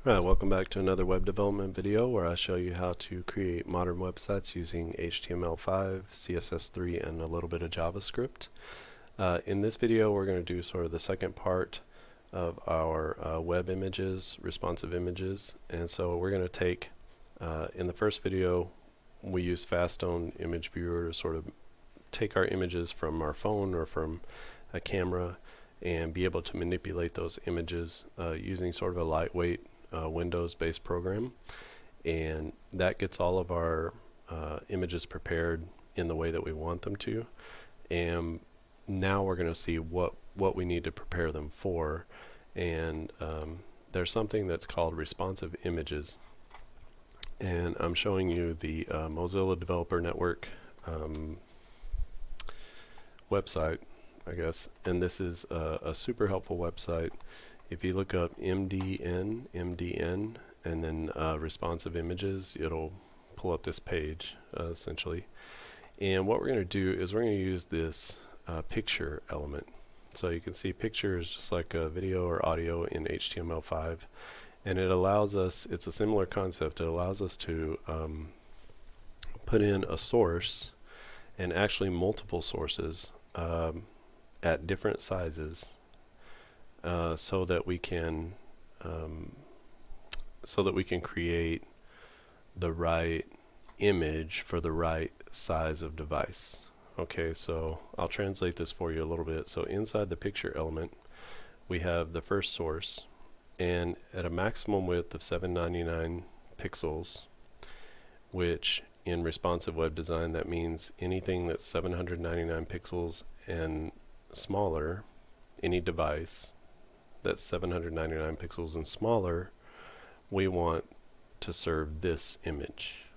Alright, welcome back to another web development video where I show you how to create modern websites using HTML5, CSS3, and a little bit of JavaScript. In this video we're going to do sort of the second part of our web images, responsive images, and so we're going to take, in the first video we used Fastone Image Viewer to sort of take our images from our phone or from a camera and be able to manipulate those images using sort of a lightweight Windows-based program, and that gets all of our images prepared in the way that we want them to. And now we're going to see what we need to prepare them for, and there's something that's called responsive images, and I'm showing you the Mozilla Developer Network website, I guess, and this is a super helpful website. If you look up MDN, and then responsive images, it'll pull up this page essentially. And what we're going to do is we're going to use this picture element. So you can see picture is just like a video or audio in HTML5, and it allows us, it's a similar concept, it allows us to put in a source and actually multiple sources at different sizes. So that we can create the right image for the right size of device. Okay, so I'll translate this for you a little bit. So inside the picture element we have the first source, and at a maximum width of 799 pixels, which in responsive web design that means anything that's 799 pixels and smaller, any device that's 799 pixels and smaller, we want to serve this image.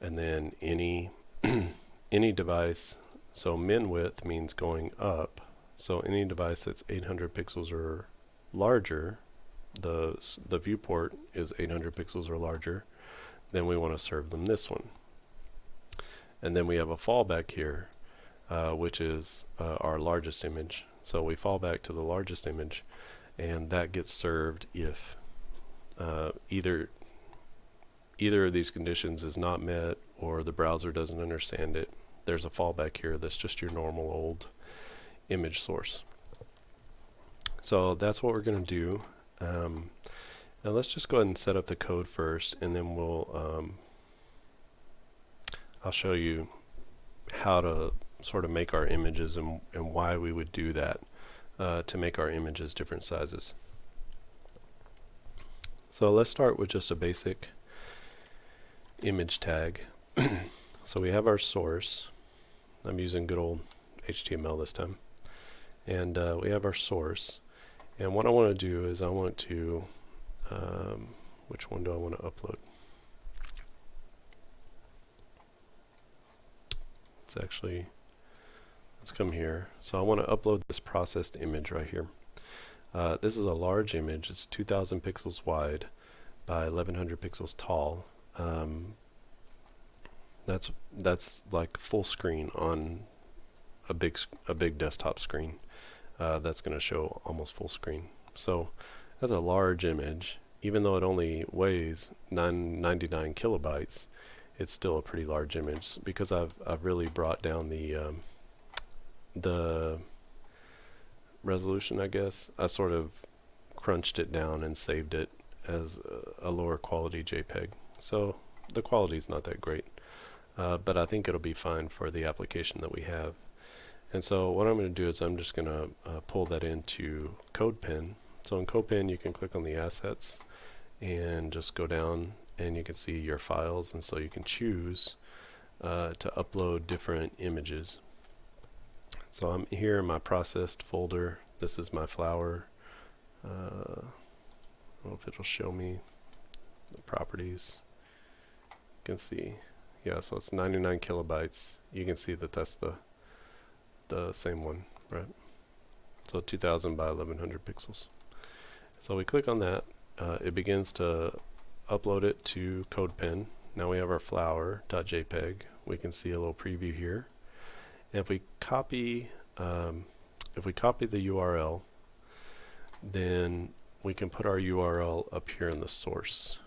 And then any any device, so min width means going up, so any device that's 800 pixels or larger, the viewport is 800 pixels or larger, then we want to serve them this one. And then we have a fallback here, which is our largest image. So we fall back to the largest image, and that gets served if either of these conditions is not met or the browser doesn't understand it. There's a fallback here that's just your normal old image source. So that's what we're going to do. Now let's just go ahead and set up the code first, and then we'll I'll show you how to sort of make our images and why we would do that to make our images different sizes. So let's start with just a basic image tag. So we have our source. I'm using good old HTML this time, and we have our source, and what I want to do is I want to which one do I want to upload? It's actually, let's come here. So I want to upload this processed image right here. This is a large image. It's 2000 pixels wide by 1100 pixels tall. That's like full screen on a big desktop screen. That's going to show almost full screen. So that's a large image. Even though it only weighs 99 kilobytes, it's still a pretty large image because I've really brought down the resolution, I guess. I sort of crunched it down and saved it as a lower quality JPEG. So the quality is not that great, but I think it'll be fine for the application that we have. And so what I'm going to do is I'm just going to pull that into Codepen. So in Codepen you can click on the assets and just go down, and you can see your files, and so you can choose to upload different images. So I'm here in my processed folder. This is my flower. I don't know if it'll show me the properties. You can see, yeah, so it's 99 kilobytes. You can see that that's the same one, right? So 2000 by 1100 pixels. So we click on that. It begins to upload it to Codepen. Now we have our flower.jpg. We can see a little preview here. And if we copy the URL, then we can put our URL up here in the source.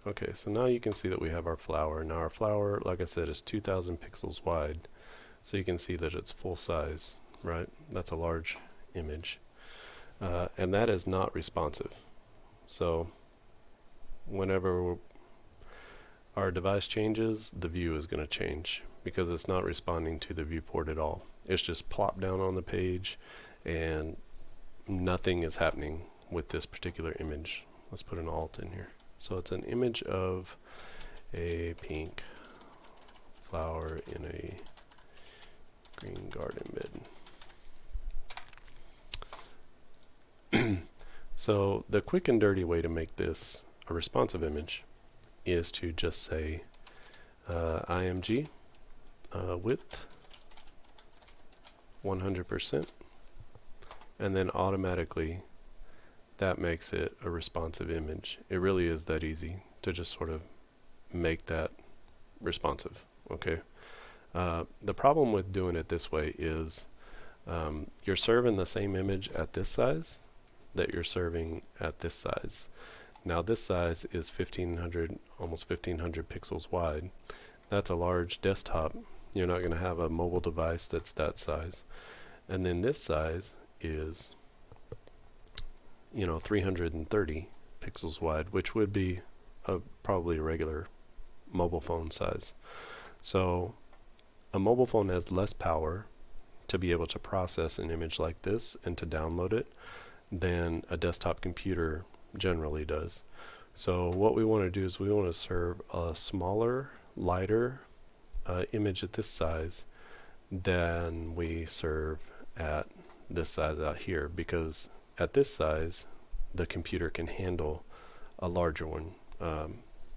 Okay, so now you can see that we have our flower. Now our flower, like I said, is 2,000 pixels wide. So you can see that it's full size, right? That's a large image. And that is not responsive. So whenever our device changes, the view is going to change because it's not responding to the viewport at all. It's just plopped down on the page and nothing is happening with this particular image. Let's put an alt in here. So it's an image of a pink flower in a green garden bed. So the quick and dirty way to make this a responsive image is to just say IMG width 100%, and then automatically that makes it a responsive image. It really is that easy to just sort of make that responsive. Okay. The problem with doing it this way is you're serving the same image at this size that you're serving at this size. Now this size is 1500, almost 1500 pixels wide. That's a large desktop. You're not going to have a mobile device that's that size. And then this size is, 330 pixels wide, which would be probably a regular mobile phone size. So a mobile phone has less power to be able to process an image like this and to download it than a desktop computer generally does. So what we want to do is we want to serve a smaller, lighter image at this size than we serve at this size out here, because at this size the computer can handle a larger one.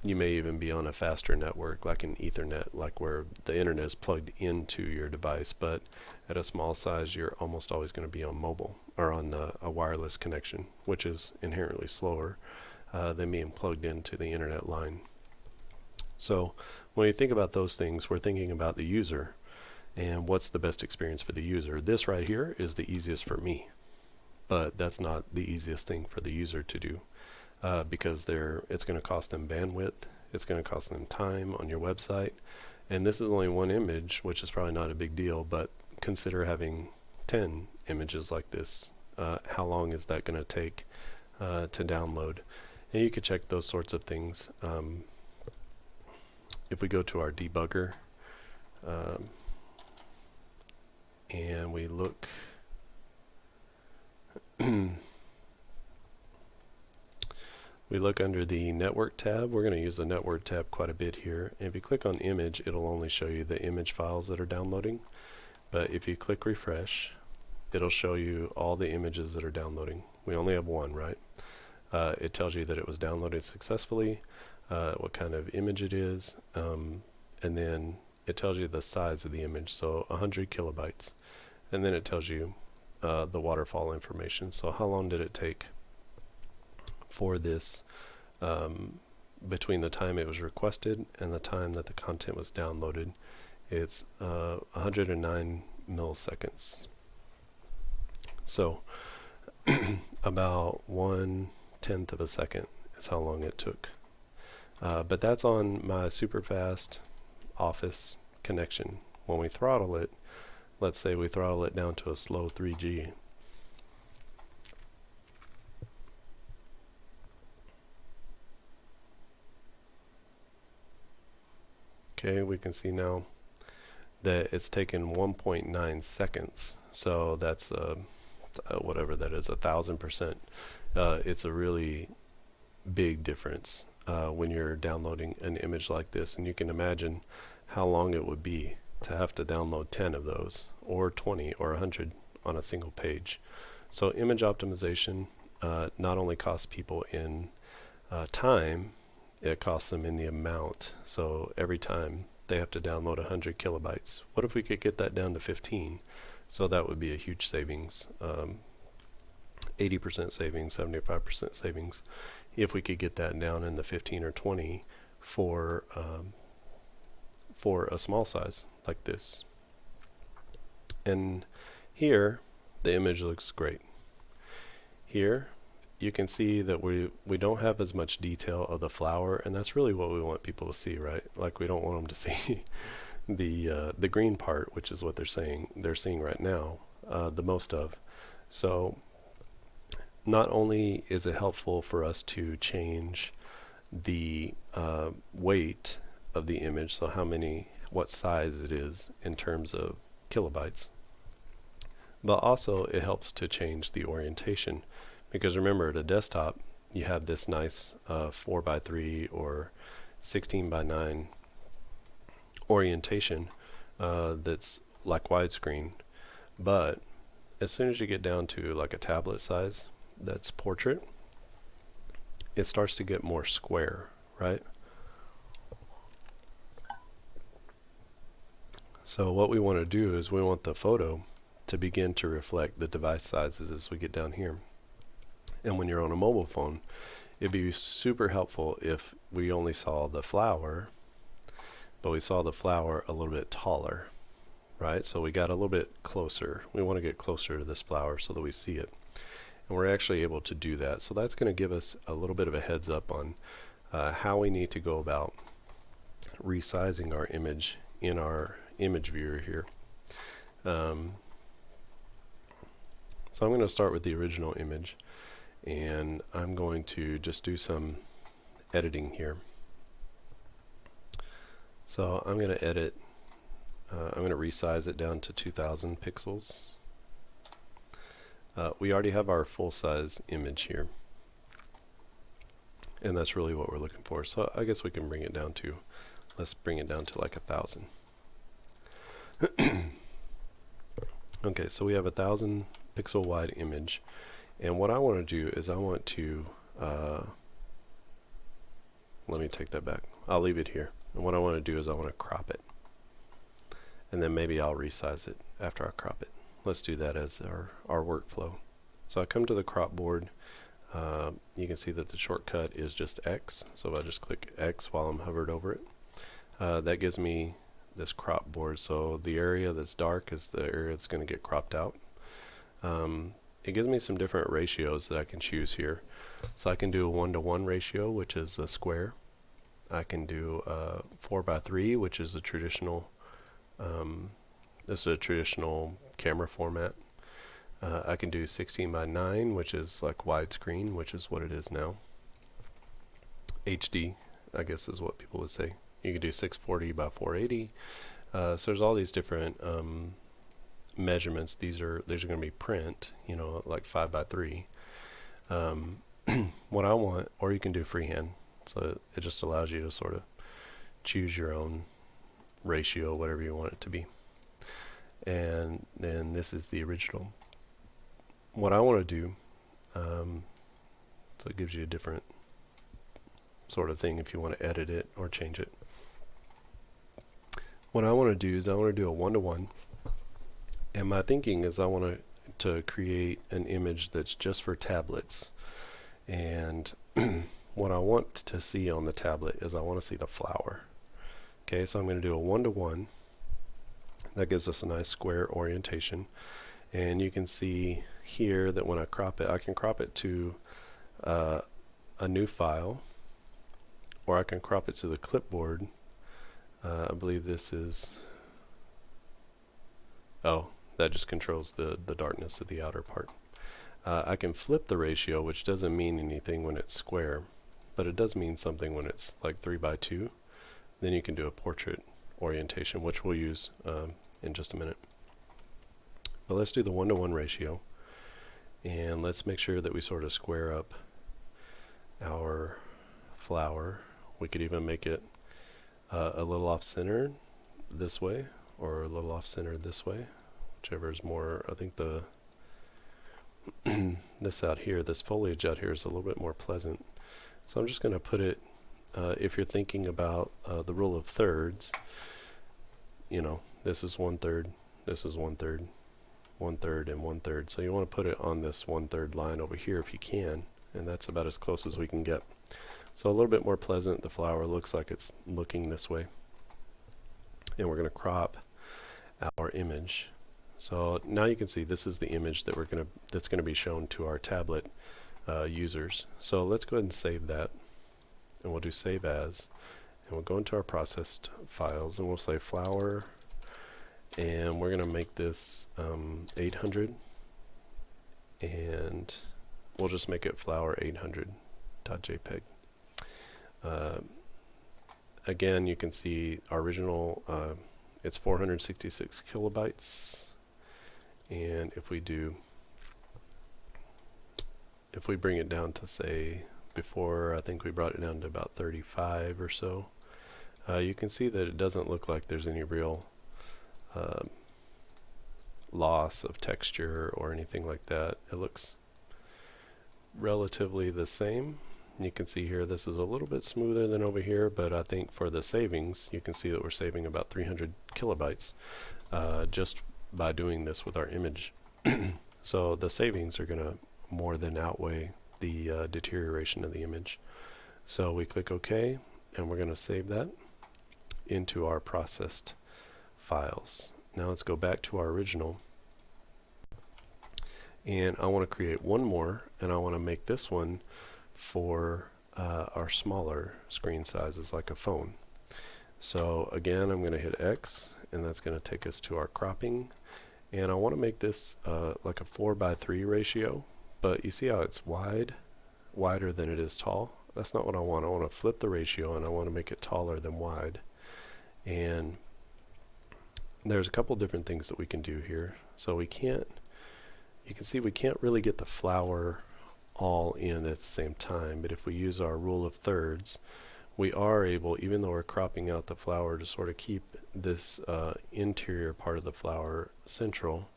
You may even be on a faster network like an Ethernet, like where the internet is plugged into your device, but at a small size you're almost always going to be on mobile or on a wireless connection, which is inherently slower than being plugged into the internet line. So when you think about those things, we're thinking about the user and what's the best experience for the user. This right here is the easiest for me, but that's not the easiest thing for the user to do. Because it's going to cost them bandwidth, it's going to cost them time on your website, and this is only one image, which is probably not a big deal, but consider having 10 images like this. How long is that going to take to download? And you could check those sorts of things. If we go to our debugger and we look we look under the network tab. We're going to use the network tab quite a bit here. And if you click on image, it'll only show you the image files that are downloading. But if you click refresh, it'll show you all the images that are downloading. We only have one, right? It tells you that it was downloaded successfully, what kind of image it is, and then it tells you the size of the image, so 100 kilobytes. And then it tells you the waterfall information. So how long did it take for this between the time it was requested and the time that the content was downloaded? It's 109 milliseconds. So about 1/10 of a second is how long it took. But that's on my super fast office connection. When we throttle it, let's say we throttle it down to a slow 3G. Okay, we can see now that it's taken 1.9 seconds. So that's whatever that is, 1,000%. It's a really big difference when you're downloading an image like this, and you can imagine how long it would be to have to download 10 of those, or 20 or 100 on a single page. So image optimization not only costs people in time, it costs them in the amount. So every time they have to download 100 kilobytes. What if we could get that down to 15? So that would be a huge savings, 80% savings, 75% savings, if we could get that down in the 15 or 20 for a small size like this. And Here, the image looks great. Here, you can see that we don't have as much detail of the flower, and that's really what we want people to see, right? Like, we don't want them to see the green part, which is what they're seeing right now, the most of. So not only is it helpful for us to change the weight of the image, so what size it is in terms of kilobytes, but also it helps to change the orientation, because remember, at a desktop you have this nice 4:3 or 16:9 orientation that's like widescreen, but as soon as you get down to like a tablet size that's portrait, it starts to get more square, right? So what we want to do is we want the photo to begin to reflect the device sizes as we get down here. And when you're on a mobile phone, it'd be super helpful if we only saw the flower, but we saw the flower a little bit taller, right? So we got a little bit closer. We want to get closer to this flower so that we see it. And we're actually able to do that. So that's going to give us a little bit of a heads up on how we need to go about resizing our image in our image viewer here. So I'm going to start with the original image, and I'm going to just do some editing here. So I'm going to edit, I'm going to resize it down to 2000 pixels. We already have our full size image here, and that's really what we're looking for. So I guess we can bring it down to, let's bring it down to like 1000. Okay, so we have 1000 pixel wide image, and what I want to do is I want to let me take that back. I'll leave it here, and what I want to do is I want to crop it, and then maybe I'll resize it after I crop it. Let's do that as our workflow. So I come to the crop board. You can see that the shortcut is just X, so if I just click X while I'm hovered over it, that gives me this crop board. So the area that's dark is the area that's going to get cropped out. It gives me some different ratios that I can choose here. So I can do a 1:1 ratio, which is a square. I can do 4:3, which is a traditional this is a traditional camera format. I can do 16:9, which is like widescreen, which is what it is now. HD, I guess, is what people would say. You can do 640x480. So there's all these different measurements. These are going to be print, you know, like 5:3. What I want, or you can do freehand. So it just allows you to sort of choose your own ratio, whatever you want it to be. And then this is the original. What I want to do, so it gives you a different sort of thing if you want to edit it or change it. What I want to do is I want to do a 1:1, and my thinking is I want to create an image that's just for tablets, and what I want to see on the tablet is I want to see the flower. Okay, so I'm going to do a 1:1. That gives us a nice square orientation, and you can see here that when I crop it, I can crop it to a new file, or I can crop it to the clipboard. I believe this is, oh, that just controls the darkness of the outer part. I can flip the ratio, which doesn't mean anything when it's square, but it does mean something when it's like 3:2. Then you can do a portrait orientation, which we'll use in just a minute. But let's do the 1:1 ratio, and let's make sure that we sort of square up our flower. We could even make it a little off center this way, or a little off center this way, whichever is more. I think the this out here, this foliage out here, is a little bit more pleasant. So I'm just going to put it, if you're thinking about the rule of thirds, you know, this is 1/3, this is 1/3, 1/3, and 1/3. So you want to put it on this 1/3 line over here if you can, and that's about as close as we can get. So a little bit more pleasant. The flower looks like it's looking this way. And we're going to crop our image So now you can see this is the image that that's gonna be shown to our tablet users. So let's go ahead and save that, and we'll do save as, and we'll go into our processed files, and we'll say flower, and we're gonna make this 800, and we'll just make it flower 800.jpg. Again, you can see our original, it's 466 kilobytes, and if we bring it down to, say, before, I think we brought it down to about 35 or so, you can see that it doesn't look like there's any real loss of texture or anything like that. It looks relatively the same. You can see here this is a little bit smoother than over here, but I think for the savings you can see that we're saving about 300 kilobytes just by doing this with our image. So the savings are going to more than outweigh the deterioration of the image. So we click OK, and we're going to save that into our processed files. Now let's go back to our original, and I want to create one more, and I want to make this one for our smaller screen sizes, like a phone. So again, I'm going to hit X, and that's going to take us to our cropping, and I want to make this like a 4:3 ratio, but you see how it's wider than it is tall? That's not what I want. I want to flip the ratio, and I want to make it taller than wide. And there's a couple different things that we can do here. So you can see we can't really get the flower all in at the same time, but if we use our rule of thirds, we are able, even though we're cropping out the flower, to sort of keep this interior part of the flower central.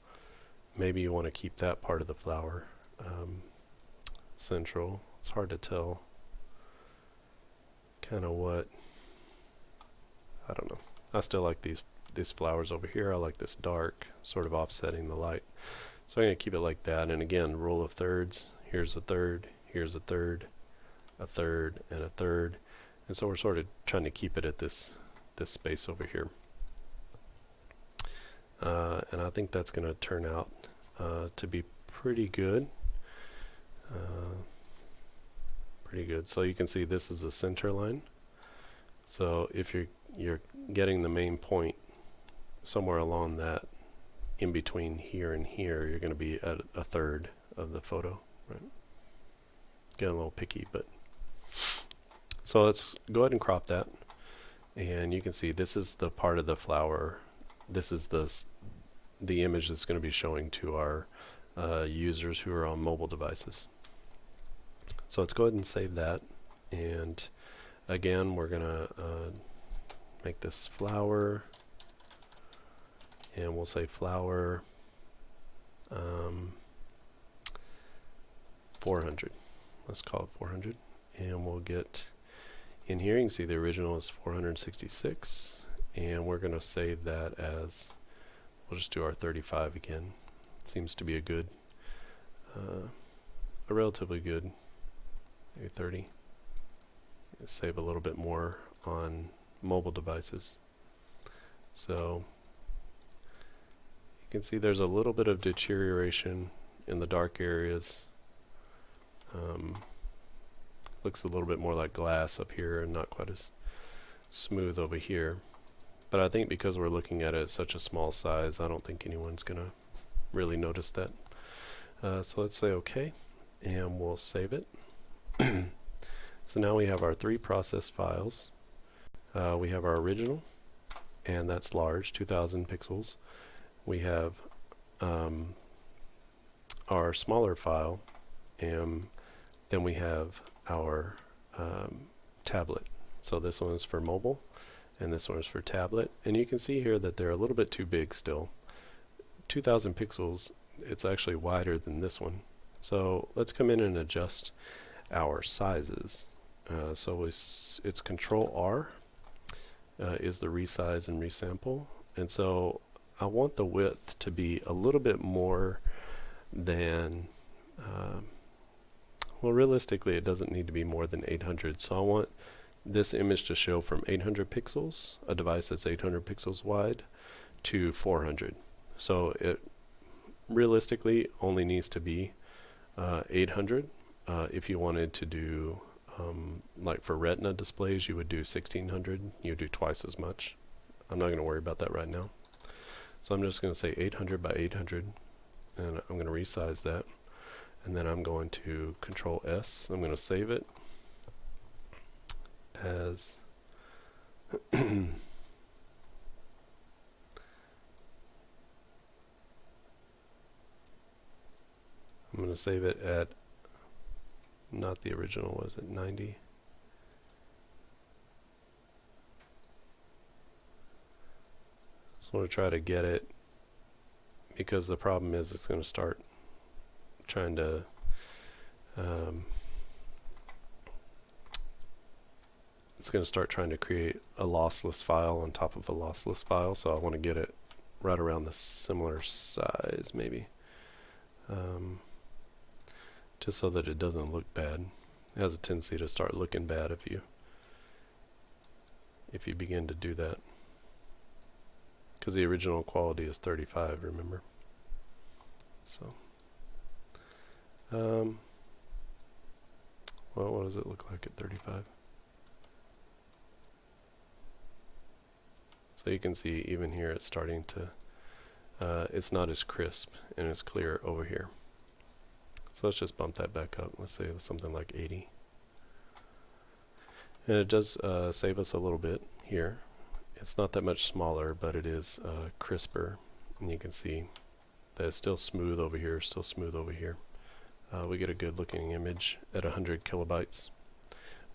Maybe you want to keep that part of the flower central. It's hard to tell kind of what, I don't know. I still like these flowers over here. I like this dark, sort of offsetting the light. So I'm going to keep it like that, and again, rule of thirds. Here's a third, here's a third, a third, and a third. And so we're sort of trying to keep it at this space over here. And I think that's going to turn out to be pretty good. So you can see this is the center line. So if you're getting the main point somewhere along that, in between here and here, you're going to be at a third of the photo. Right. Getting a little picky, but so let's go ahead and crop that, and you can see this is the part of the flower. This is the image that's going to be showing to our users who are on mobile devices. So let's go ahead and save that, and again we're gonna make this flower, and we'll say flower 400. Let's call it 400, and we'll get in here. You can see the original is 466, and we're going to save that as, we'll just do our 35 again. It seems to be a good, a relatively good, maybe 30. Save a little bit more on mobile devices. So you can see there's a little bit of deterioration in the dark areas. Looks a little bit more like glass up here and not quite as smooth over here. But I think because we're looking at it at such a small size, I don't think anyone's going to really notice that. So let's say OK, and we'll save it. So now we have our 3 processed files. We have our original, and that's large, 2000 pixels. We have our smaller file, and then we have our tablet. So this one is for mobile, and this one is for tablet. And you can see here that they're a little bit too big still. 2000 pixels, it's actually wider than this one. So let's come in and adjust our sizes. So it's Control R is the resize and resample. And so I want the width to be a little bit more than, well, realistically it doesn't need to be more than 800. So I want this image to show from 800 pixels, a device that's 800 pixels wide, to 400. So it realistically only needs to be 800. If you wanted to do like for retina displays, you would do 1600. You would do twice as much. I'm not going to worry about that right now. So I'm just going to say 800 by 800, and I'm going to resize that. And then I'm going to Control S. I'm going to save it as I'm going to save it at, not the original, was it 90? Just want to try to get it, because the problem is it's going to start trying to create a lossless file on top of a lossless file, so I want to get it right around the similar size, maybe, just so that it doesn't look bad. It has a tendency to start looking bad if you begin to do that, because the original quality is 35, remember? So well, what does it look like at 35? So you can see even here it's starting to, it's not as crisp and as clear over here. So let's just bump that back up. Let's say something like 80. And it does save us a little bit here. It's not that much smaller, but it is crisper. And you can see that it's still smooth over here, still smooth over here. We get a good looking image at 100 kilobytes,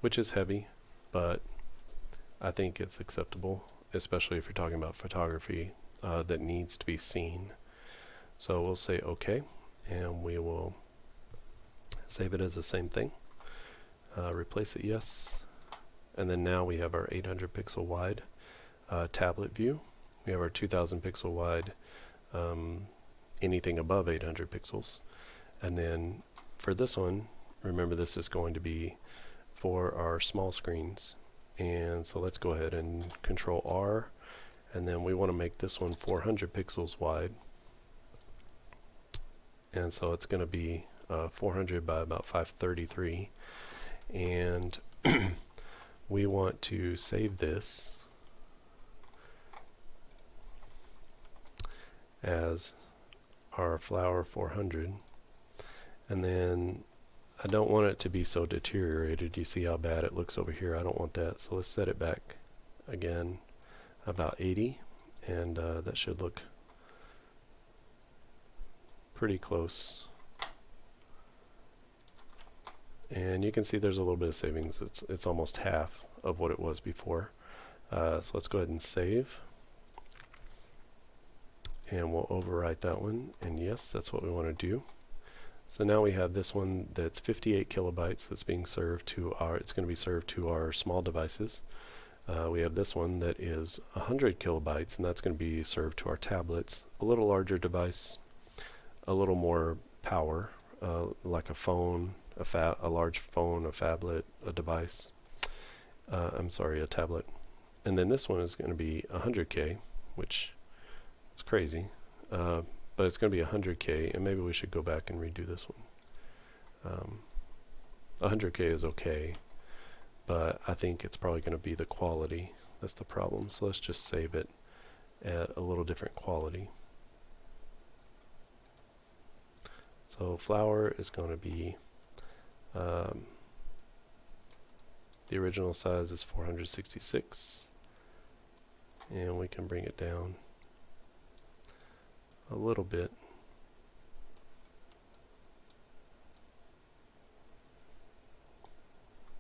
which is heavy, but I think it's acceptable, especially if you're talking about photography that needs to be seen. So we'll say OK, and we will save it as the same thing. Replace it, yes. And then now we have our 800 pixel wide tablet view. We have our 2000 pixel wide, anything above 800 pixels. And then for this one, remember this is going to be for our small screens. And so let's go ahead and Control R, and then we want to make this one 400 pixels wide. And so it's going to be 400 by about 533. And we want to save this as our flower 400. And then I don't want it to be so deteriorated. You see how bad it looks over here? I don't want that. So let's set it back again about 80, and that should look pretty close. And you can see there's a little bit of savings. It's almost half of what it was before. So let's go ahead and save. And we'll overwrite that one. And yes, that's what we want to do. So now we have this one that's 58 kilobytes that's being served to our, it's going to be served to our small devices. We have this one that is 100 kilobytes, and that's going to be served to our tablets. A little larger device, a little more power, like a phone, a large phone, a phablet, a device. I'm sorry, a tablet. And then this one is going to be 100K, which is crazy. But it's going to be 100K, and maybe we should go back and redo this one. 100K is okay, but I think it's probably going to be the quality that's the problem. So let's just save it at a little different quality. So flower is going to be, the original size is 466, and we can bring it down a little bit.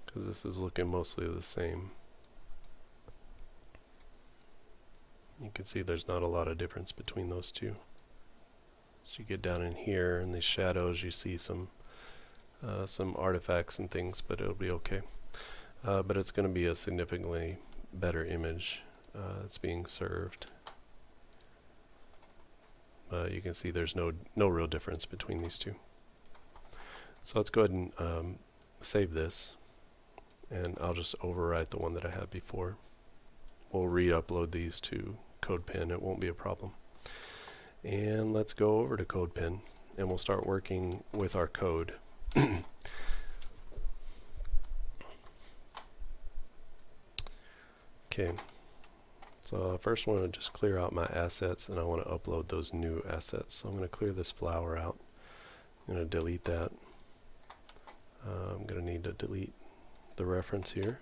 Because this is looking mostly the same. You can see there's not a lot of difference between those two. So you get down in here in these shadows, you see some artifacts and things, but it'll be okay. But it's going to be a significantly better image that's being served. You can see there's no real difference between these two. So let's go ahead and save this, and I'll just overwrite the one that I had before. We'll re-upload these to Codepen. It won't be a problem. And let's go over to Codepen and we'll start working with our code. Okay, so first I want to just clear out my assets and I want to upload those new assets. So I'm going to clear this flower out. I'm going to delete that. I'm going to need to delete the reference here.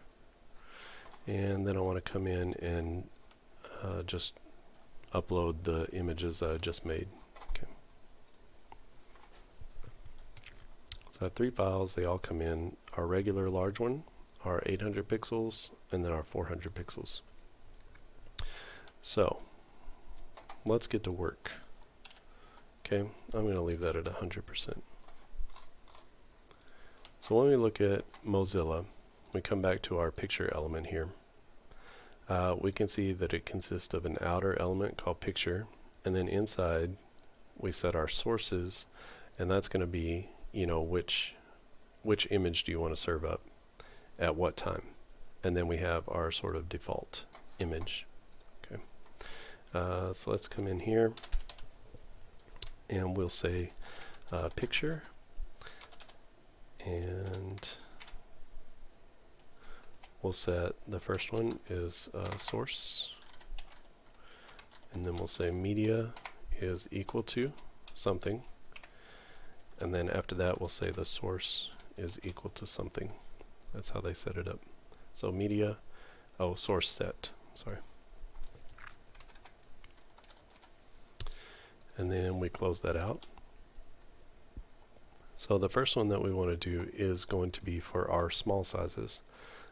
And then I want to come in and just upload the images that I just made. Okay. So I have 3 files. They all come in. Our regular large one, our 800 pixels, and then our 400 pixels. So let's get to work. Okay, I'm going to leave that at 100%. So when we look at Mozilla, we come back to our picture element here. We can see that it consists of an outer element called picture, and then inside we set our sources, and that's going to be, you know, which image do you want to serve up at what time, and then we have our sort of default image. Okay, so let's come in here and we'll say picture, and we'll set the first one is source, and then we'll say media is equal to something, and then after that we'll say the source is equal to something. That's how they set it up. So media, source set, sorry. And then we close that out. So the first one that we want to do is going to be for our small sizes.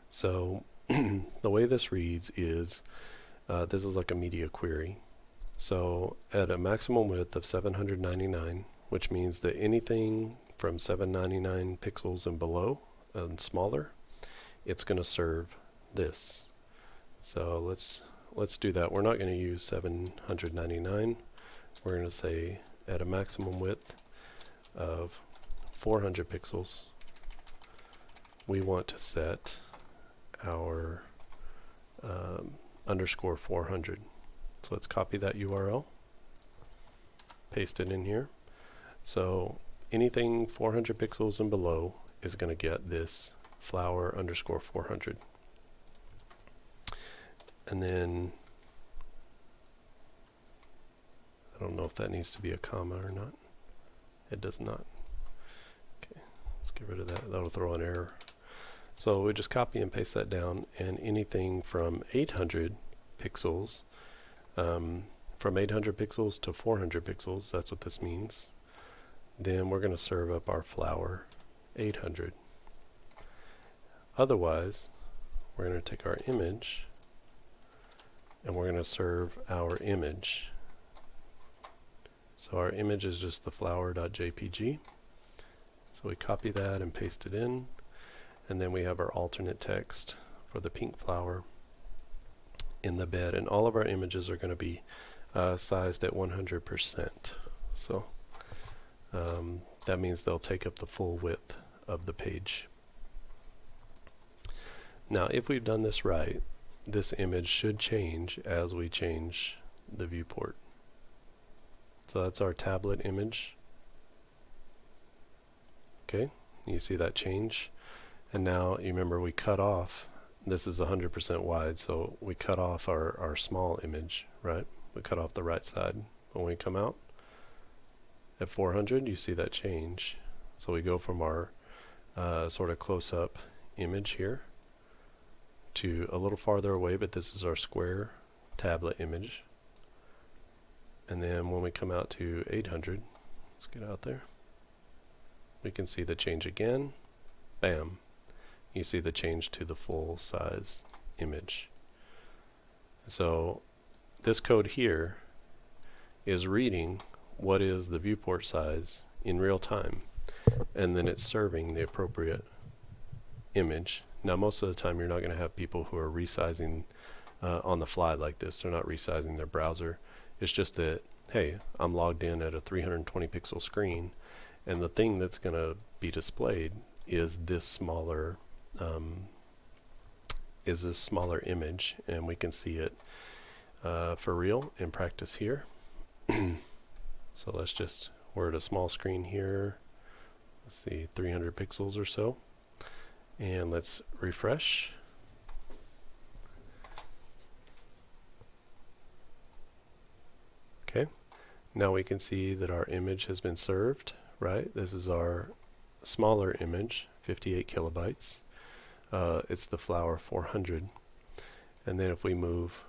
So the way this reads is, this is like a media query. So at a maximum width of 799, which means that anything from 799 pixels and below and smaller, it's going to serve this. So let's do that. We're not going to use 799. We're going to say at a maximum width of 400 pixels, we want to set our underscore 400. So let's copy that URL, paste it in here. So anything 400 pixels and below is going to get this flower underscore 400. And then I don't know if that needs to be a comma or not. It does not. Okay, let's get rid of that. That'll throw an error. So we just copy and paste that down, and anything from 800 pixels, from 800 pixels to 400 pixels, that's what this means. Then we're going to serve up our flower 800. Otherwise, we're going to take our image and we're going to serve our image. So our image is just the flower.jpg. So we copy that and paste it in, and then we have our alternate text for the pink flower in the bed, and all of our images are going to be sized at 100%. So that means they'll take up the full width of the page. Now if we've done this right, this image should change as we change the viewport. So that's our tablet image. Okay, you see that change, and now you remember we cut off, this is 100% wide, so we cut off our small image, right? We cut off the right side. When we come out at 400, you see that change. So we go from our sort of close-up image here to a little farther away, but this is our square tablet image. And then when we come out to 800, let's get out there, we can see the change again. Bam. You see the change to the full size image. So this code here is reading what is the viewport size in real time, and then it's serving the appropriate image. Now most of the time you're not going to have people who are resizing on the fly like this. They're not resizing their browser. It's just that, hey, I'm logged in at a 320 pixel screen, and the thing that's going to be displayed is this smaller image, and we can see it for real in practice here. So we're at a small screen here. Let's see, 300 pixels or so. And let's refresh. Okay, now we can see that our image has been served, right? This is our smaller image, 58 kilobytes. It's the Flower 400. And then if we move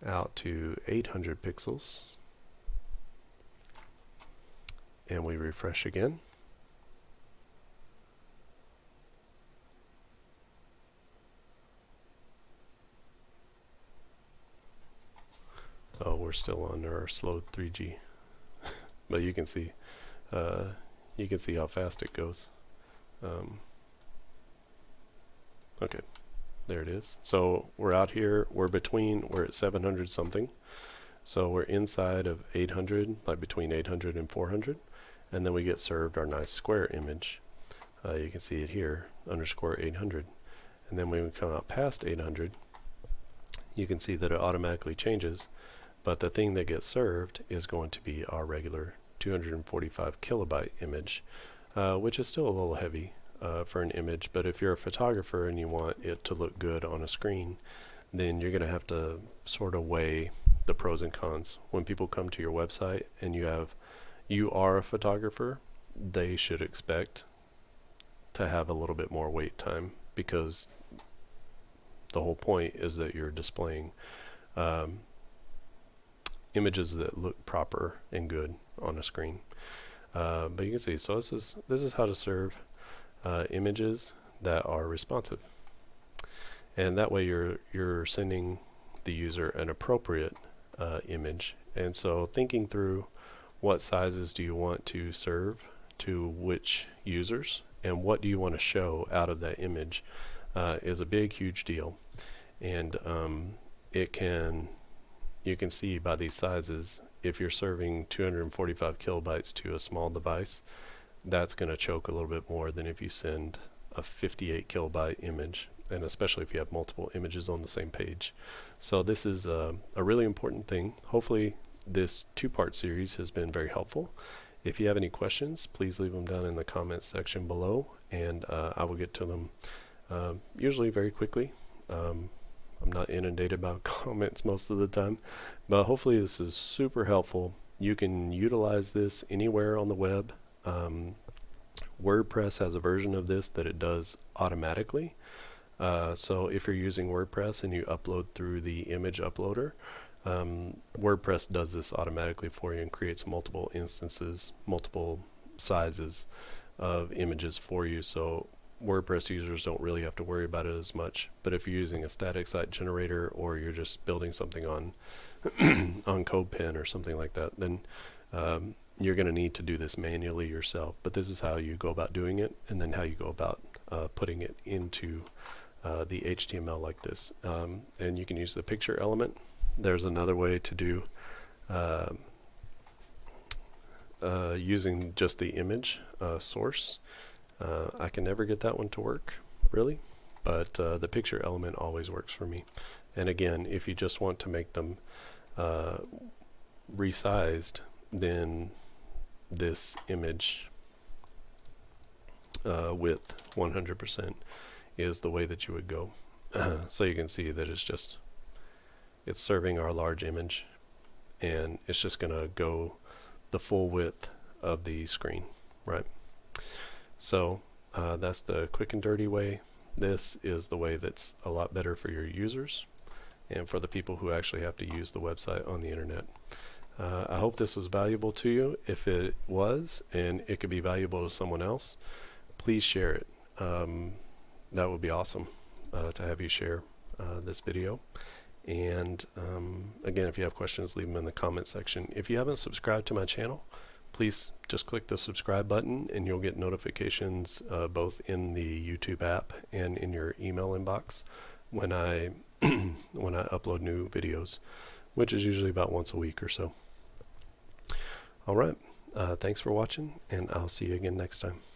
out to 800 pixels and we refresh again, oh, we're still on our slow 3G, but you can see how fast it goes. Okay, there it is. So we're out here, we're at 700 something. So we're inside of 800, like between 800 and 400. And then we get served our nice square image. You can see it here, underscore 800. And then when we come out past 800, you can see that it automatically changes. But the thing that gets served is going to be our regular 245 kilobyte image, which is still a little heavy for an image. But if you're a photographer and you want it to look good on a screen, then you're going to have to sort of weigh the pros and cons. When people come to your website and you are a photographer, they should expect to have a little bit more wait time, because the whole point is that you're displaying images that look proper and good on a screen. But you can see, so this is how to serve images that are responsive, and that way you're sending the user an appropriate image. And so thinking through what sizes do you want to serve to which users and what do you want to show out of that image is a big, huge deal. And you can see by these sizes, if you're serving 245 kilobytes to a small device, that's going to choke a little bit more than if you send a 58 kilobyte image, and especially if you have multiple images on the same page. So this is a really important thing. Hopefully this two-part series has been very helpful. If you have any questions, please leave them down in the comments section below, and I will get to them usually very quickly. I'm not inundated by comments most of the time, but hopefully this is super helpful. You can utilize this anywhere on the web. WordPress has a version of this that it does automatically. So if you're using WordPress and you upload through the image uploader, WordPress does this automatically for you and creates multiple instances, multiple sizes of images for you. So WordPress users don't really have to worry about it as much. But if you're using a static site generator, or you're just building something on on Codepen or something like that, then you're going to need to do this manually yourself. But this is how you go about doing it, and then how you go about putting it into the HTML like this. And you can use the picture element. There's another way to do using just the image source. I can never get that one to work, really, but the picture element always works for me. And again, if you just want to make them resized, then this image width 100% is the way that you would go. So you can see that it's serving our large image, and it's just going to go the full width of the screen, right? So that's the quick and dirty way. This is the way that's a lot better for your users and for the people who actually have to use the website on the internet. I hope this was valuable to you. If it was, and it could be valuable to someone else, please share it. That would be awesome to have you share this video. And again, if you have questions, leave them in the comment section. If you haven't subscribed to my channel, please just click the subscribe button, and you'll get notifications both in the YouTube app and in your email inbox when I when I upload new videos, which is usually about once a week or so. All right, thanks for watching, and I'll see you again next time.